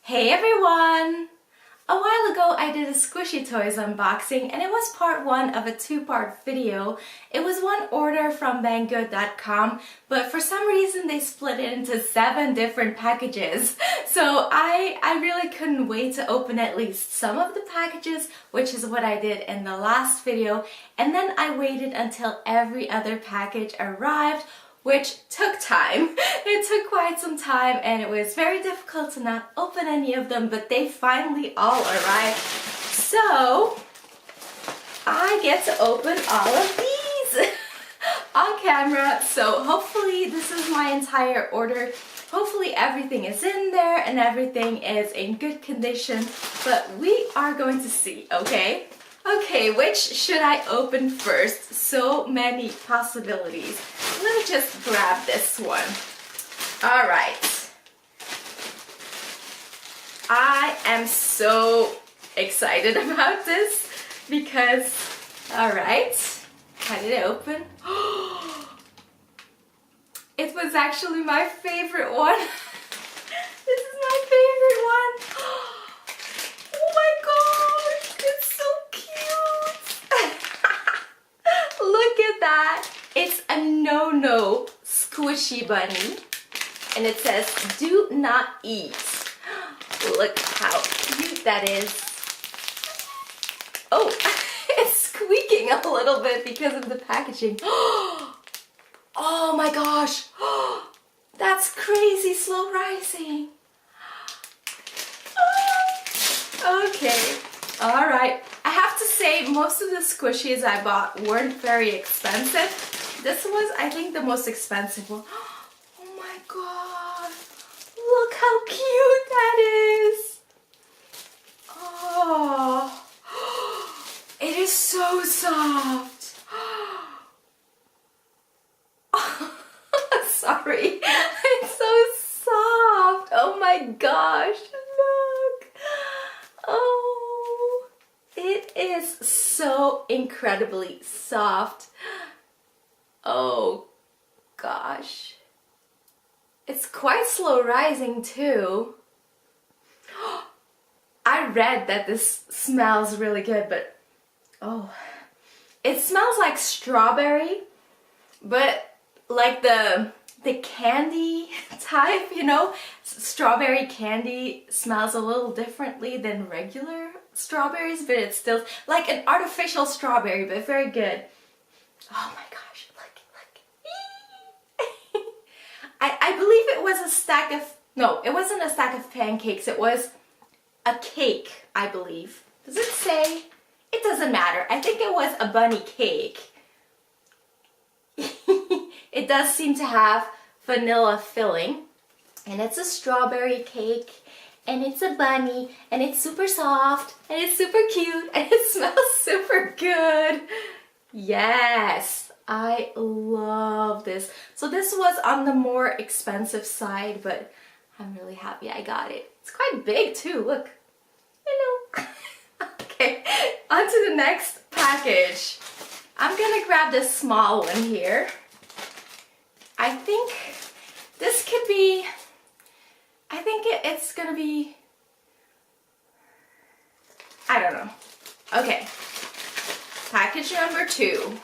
Hey everyone! A while ago I did a Squishy Toys unboxing and it was part one of a two-part video. It was one order from Banggood.com, but for some reason they split it into 7 different packages. So I really couldn't wait to open at least some of the packages, which is what I did in the last video, and then I waited until every other package arrived, which took time. It took quite some time and it was very difficult to not open any of them, but they finally all arrived. So I get to open all of these on camera. So hopefully this is my entire order. Hopefully everything is in there and everything is in good condition, but we are going to see, okay? Okay, which should I open first? So many possibilities. Let me just grab this one. All right. I am so excited about this because, all right, cut it open. It was actually my favorite one. This is my favorite one. Oh my gosh, it's so cute. Look at that. It's a no-no squishy bunny. And it says, do not eat. Look how cute that is. Oh, it's squeaking a little bit because of the packaging. Oh my gosh. That's crazy slow rising. Okay, all right. I have to say most of the squishies I bought weren't very expensive. This was, I think, the most expensive one. Oh my god, look how cute that is. Oh, it is so soft. Sorry, it's so soft. Oh my gosh, look. Oh, it is so incredibly soft. Oh gosh. It's quite slow rising too. I read that this smells really good, but oh, it smells like strawberry, but like the candy type, you know? Strawberry candy smells a little differently than regular strawberries, but it's still like an artificial strawberry, but very good. Oh my gosh, look. I believe it was a stack of, no, it wasn't a stack of pancakes, it was a cake, I believe. Does it say? It doesn't matter. I think it was a bunny cake. It does seem to have vanilla filling, and it's a strawberry cake, and it's a bunny, and it's super soft, and it's super cute, and it smells super good. Yes, I love this. So this was on the more expensive side, but I'm really happy I got it. It's quite big too, look. Hello. Okay, on to the next package. I'm gonna grab this small one here. I think this could be, I think it's gonna be, I don't know. Okay, package number 2.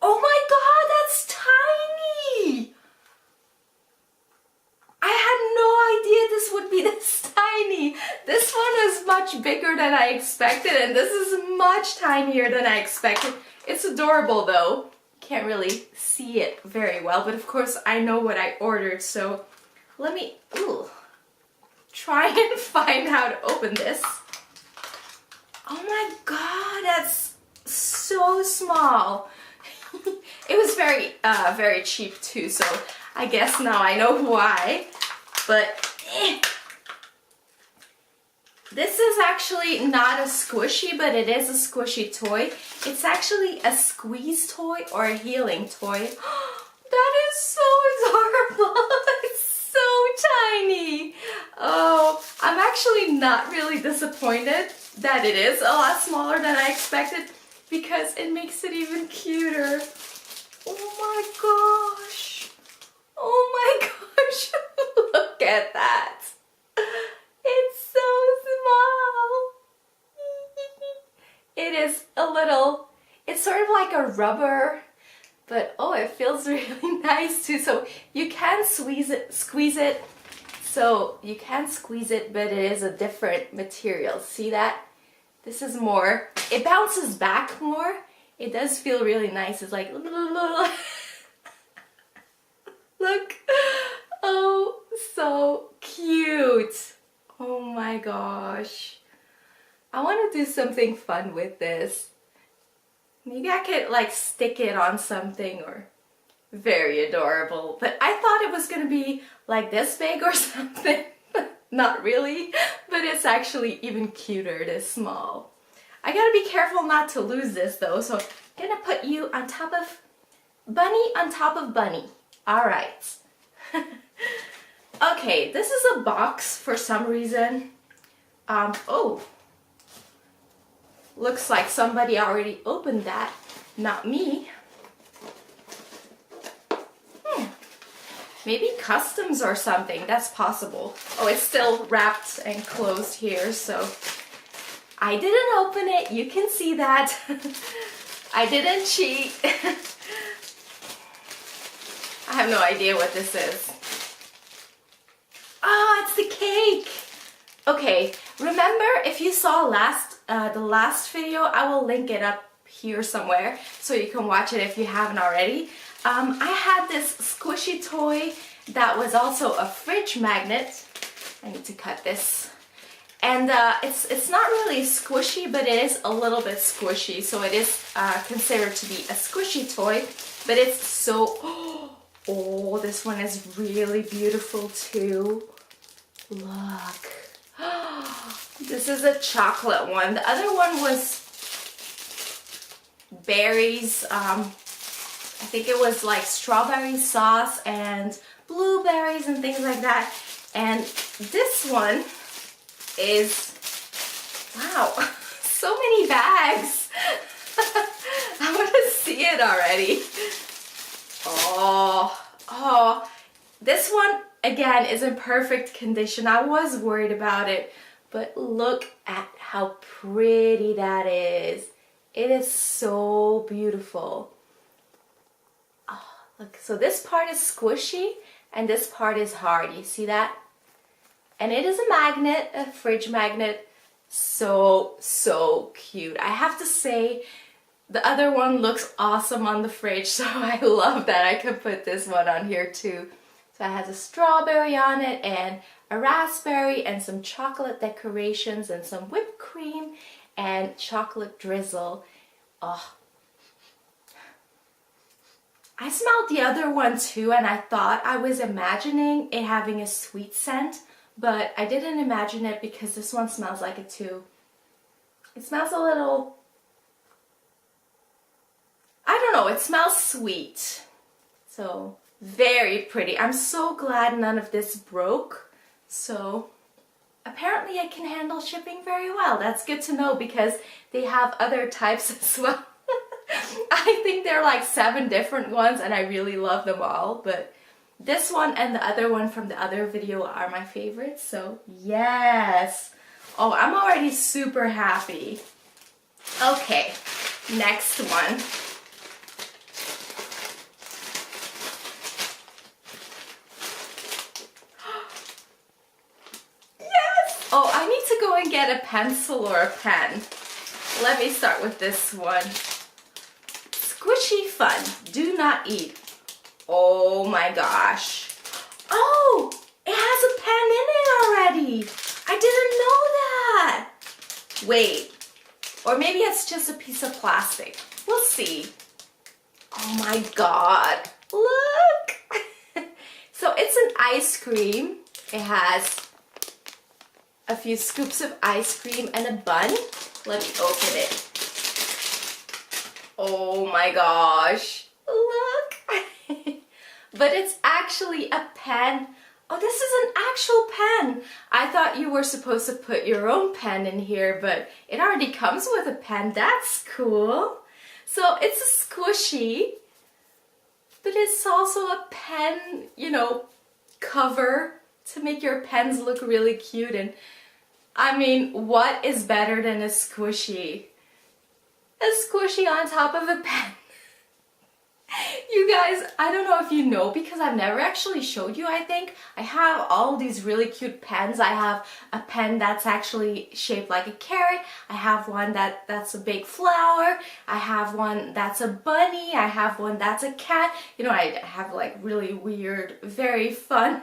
Oh my god, that's tiny! I had no idea this would be this tiny. This one is much bigger than I expected, and this is much tinier than I expected. It's adorable though. Can't really see it very well, but of course I know what I ordered, so let me try and find how to open this. Oh my god, that's so small. It was very cheap too, so I guess now I know why. But this is actually not a squishy, but it is a squishy toy. It's actually a squeeze toy or a healing toy. That is so adorable. It's so tiny. Oh, I'm actually not really disappointed that it is a lot smaller than I expected, because it makes it even cuter. Oh my gosh. at that. It's so small. It is a little, it's sort of like a rubber, but oh, it feels really nice too. So you can squeeze it. So you can squeeze it, but it is a different material. See that? This is more, it bounces back more. It does feel really nice. It's like, look. Oh, so cute. Oh my gosh. I want to do something fun with this. Maybe I could like stick it on something, or very adorable. But I thought it was going to be like this big or something. Not really, but it's actually even cuter this small. I gotta be careful not to lose this though, so I'm gonna put you on top of Bunny on top of Bunny. Alright. Okay, this is a box for some reason. Oh. Looks like somebody already opened that, not me. Maybe customs or something, that's possible. Oh, it's still wrapped and closed here, so I didn't open it, you can see that. I didn't cheat. I have no idea what this is. Oh, it's the cake! Okay, remember if you saw the last video, I will link it up here somewhere so you can watch it if you haven't already. I had this squishy toy that was also a fridge magnet. I need to cut this. And it's not really squishy, but it is a little bit squishy. So it is considered to be a squishy toy, but it's so, oh, this one is really beautiful too. Look. This is a chocolate one. The other one was berries. I think it was like strawberry sauce and blueberries and things like that. And this one is, wow, so many bags. I want to see it already. Oh, this one again is in perfect condition. I was worried about it, but look at how pretty that is. It is so beautiful. Oh, look, so this part is squishy and this part is hard. You see that? And it is a magnet, a fridge magnet. So cute. I have to say, the other one looks awesome on the fridge, so I love that I could put this one on here too. So it has a strawberry on it and a raspberry and some chocolate decorations and some whipped cream and chocolate drizzle. Oh. I smelled the other one too, and I thought I was imagining it having a sweet scent, but I didn't imagine it because this one smells like it too. It smells a little, I don't know, it smells sweet. So very pretty. I'm so glad none of this broke. So apparently I can handle shipping very well. That's good to know because they have other types as well. I think there are like 7 different ones and I really love them all, but this one and the other one from the other video are my favorites, so yes. Oh, I'm already super happy. Okay, next one. Yes! Oh, I need to go and get a pencil or a pen. Let me start with this one. Squishy fun, do not eat. Oh my gosh. Oh, it has a pen in it already. I didn't know that. Wait, or maybe it's just a piece of plastic. We'll see. Oh my god, look. So it's an ice cream. It has a few scoops of ice cream and a bun. Let me open it. Oh my gosh, look. But it's actually a pen. Oh, this is an actual pen. I thought you were supposed to put your own pen in here, but it already comes with a pen. That's cool. So it's a squishy, but it's also a pen, you know, cover. to make your pens look really cute. And I mean, what is better than a squishy? A squishy on top of a pen. You guys, I don't know if you know, because I've never actually showed you, I think. I have all these really cute pens. I have a pen that's actually shaped like a carrot. I have one that's a big flower. I have one that's a bunny. I have one that's a cat. You know, I have like really weird, very fun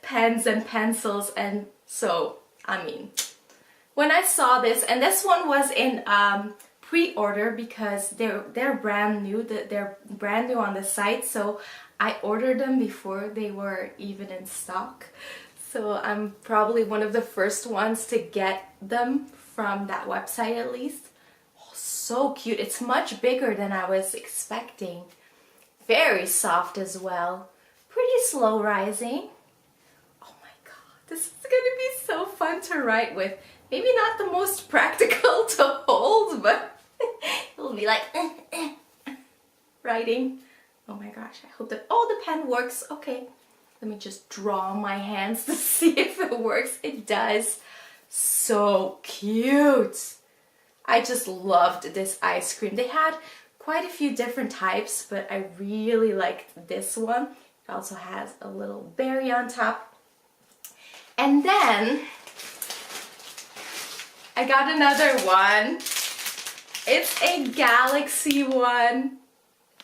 pens and pencils. And so, I mean, when I saw this, and this one was in pre-order because they're brand new. They're brand new on the site, so I ordered them before they were even in stock. So I'm probably one of the first ones to get them from that website at least. Oh, so cute. It's much bigger than I was expecting. Very soft as well. Pretty slow rising. Oh my god, this is gonna be so fun to write with. Maybe not the most practical to hold, but it'll be like writing. Oh my gosh, I hope that, oh, the pen works. Okay, let me just draw my hands to see if it works. It does. So cute. I just loved this ice cream. They had quite a few different types, but I really liked this one. It also has a little berry on top. And then I got another one. It's a galaxy one,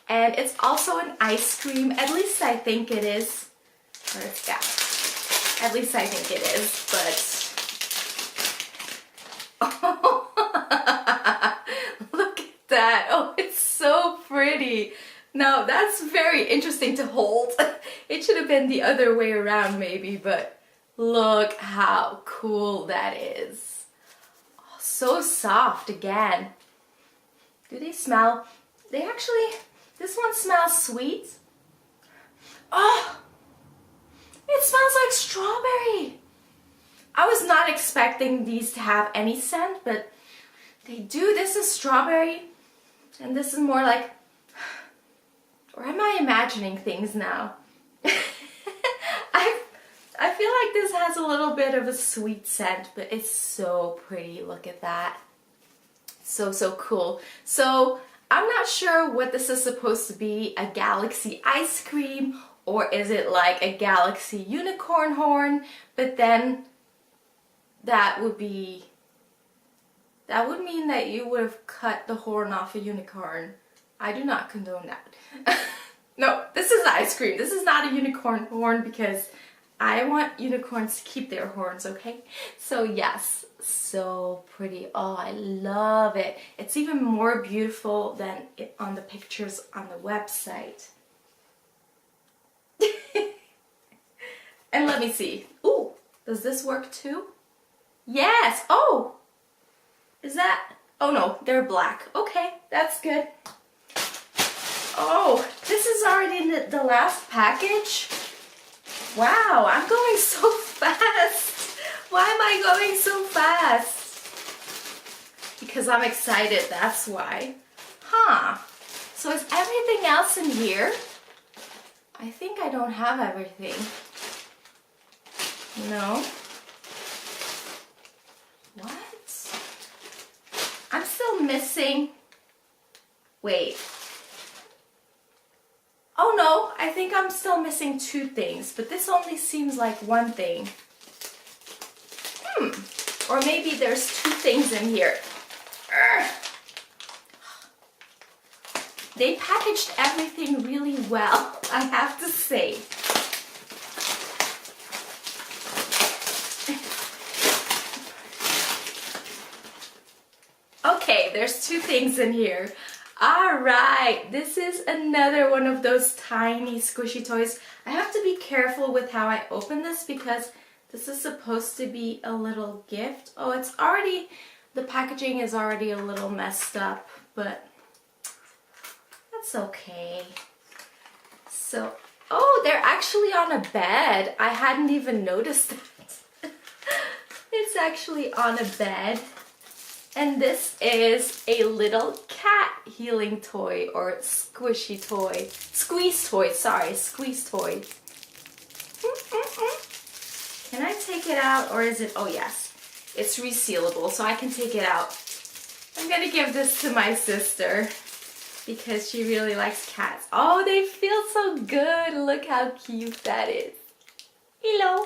and it's also an ice cream. At least I think it is. Or it's, yeah, at least I think it is, but oh, look at that. Oh, it's so pretty. Now that's very interesting to hold. It should have been the other way around maybe, but look how cool that is. Oh, so soft again. Do they smell? They actually, this one smells sweet. Oh, it smells like strawberry. I was not expecting these to have any scent, but they do. This is strawberry, and this is more like, or am I imagining things now? I feel like this has a little bit of a sweet scent, but it's so pretty. Look at that. So cool. So I'm not sure what this is supposed to be, a galaxy ice cream, or is it like a galaxy unicorn horn? But then that would mean that you would have cut the horn off a unicorn. I do not condone that. No, this is ice cream. This is not a unicorn horn because I want unicorns to keep their horns, okay? So yes, so pretty. Oh, I love it. It's even more beautiful than it on the pictures on the website. And let me see. Ooh, does this work too? Yes. Oh, is that? Oh no, they're black. Okay, that's good. Oh, this is already in the last package. Wow, I'm going so fast. Why am I going so fast? Because I'm excited, that's why. Huh. So is everything else in here? I think I don't have everything. No. What? I'm still missing. Wait. Oh no, I think I'm still missing two things, but this only seems like one thing. Or maybe there's two things in here. Urgh. They packaged everything really well, I have to say. Okay, there's two things in here. Alright, this is another one of those tiny squishy toys. I have to be careful with how I open this because this is supposed to be a little gift. Oh, it's already, the packaging is already a little messed up, but that's okay. So, oh, they're actually on a bed. I hadn't even noticed that. It's actually on a bed. And this is a little cat healing toy or squishy toy. Squeeze toy, sorry, squeeze toy. Can I take it out, or is it, oh yes, it's resealable, so I can take it out. I'm gonna give this to my sister because she really likes cats. Oh, they feel so good. Look how cute that is. Hello.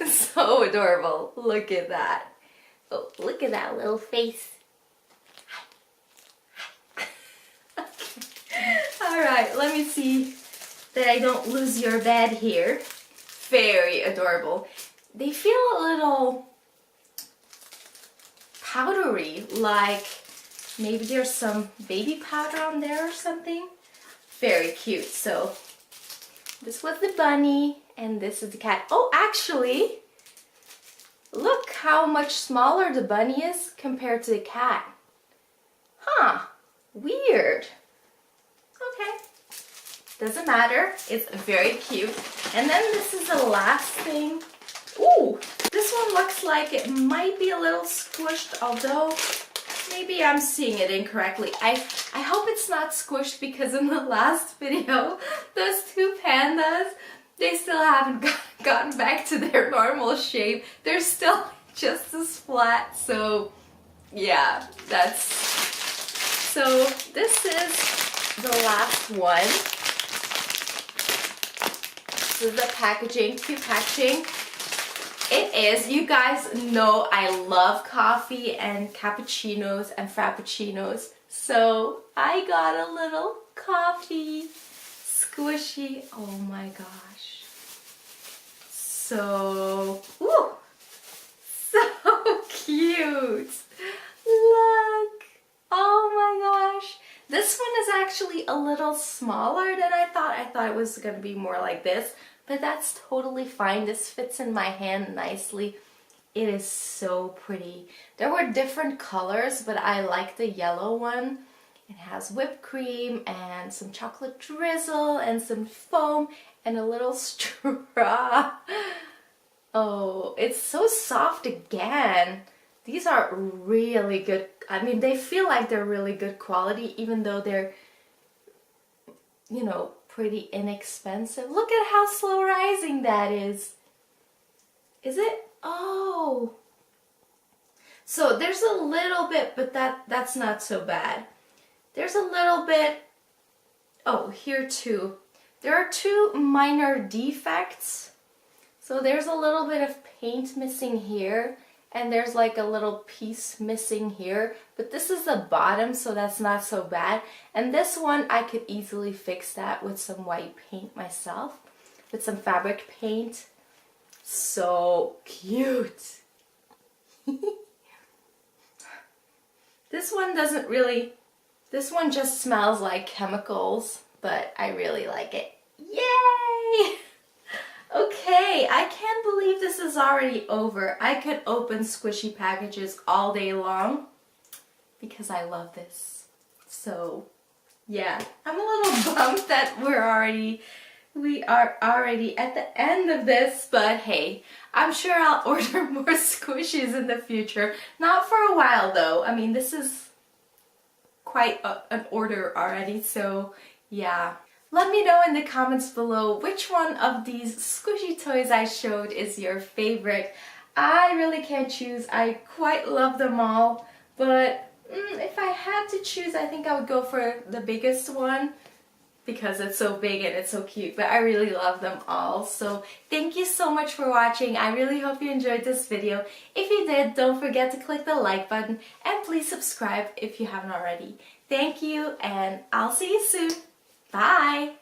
So adorable. Look at that. Oh, look at that little face. Alright, let me see that I don't lose your bed here. Very adorable. They feel a little powdery, like maybe there's some baby powder on there or something. Very cute. So this was the bunny and this is the cat. Oh, actually, look how much smaller the bunny is compared to the cat. Huh, weird. Okay, doesn't matter. It's very cute. And then this is the last thing. Ooh, this one looks like it might be a little squished, although maybe I'm seeing it incorrectly. I hope it's not squished because in the last video, those two pandas, they still haven't gotten back to their normal shape. They're still just as flat, so yeah, that's... So this is the last one. This is the packaging, cute packaging. It is, you guys know I love coffee and cappuccinos and frappuccinos, so I got a little coffee squishy. Oh my gosh. So, ooh, so cute. Look. Oh my gosh. This one is actually a little smaller than I thought. I thought it was going to be more like this. But that's totally fine. This fits in my hand nicely. It is so pretty. There were different colors, but I like the yellow one. It has whipped cream and some chocolate drizzle and some foam and a little straw. Oh, it's so soft again. These are really good. I mean, they feel like they're really good quality, even though they're, you know, pretty inexpensive. Look at how slow rising that is. Is it? Oh. So there's a little bit, but that's not so bad. There's a little bit, oh, here too. There are two minor defects. So there's a little bit of paint missing here, and there's like a little piece missing here, but this is the bottom, so that's not so bad. And this one, I could easily fix that with some white paint myself, with some fabric paint. So cute. This one doesn't really, this one just smells like chemicals, but I really like it. Yay! Okay, I can't believe this is already over. I could open squishy packages all day long because I love this. So, yeah, I'm a little bummed that we are already at the end of this, but hey, I'm sure I'll order more squishies in the future. Not for a while though. I mean, this is quite an order already, so yeah. Let me know in the comments below which one of these squishy toys I showed is your favorite. I really can't choose. I quite love them all, but if I had to choose, I think I would go for the biggest one because it's so big and it's so cute, but I really love them all. So thank you so much for watching. I really hope you enjoyed this video. If you did, don't forget to click the like button and please subscribe if you haven't already. Thank you, and I'll see you soon. Bye!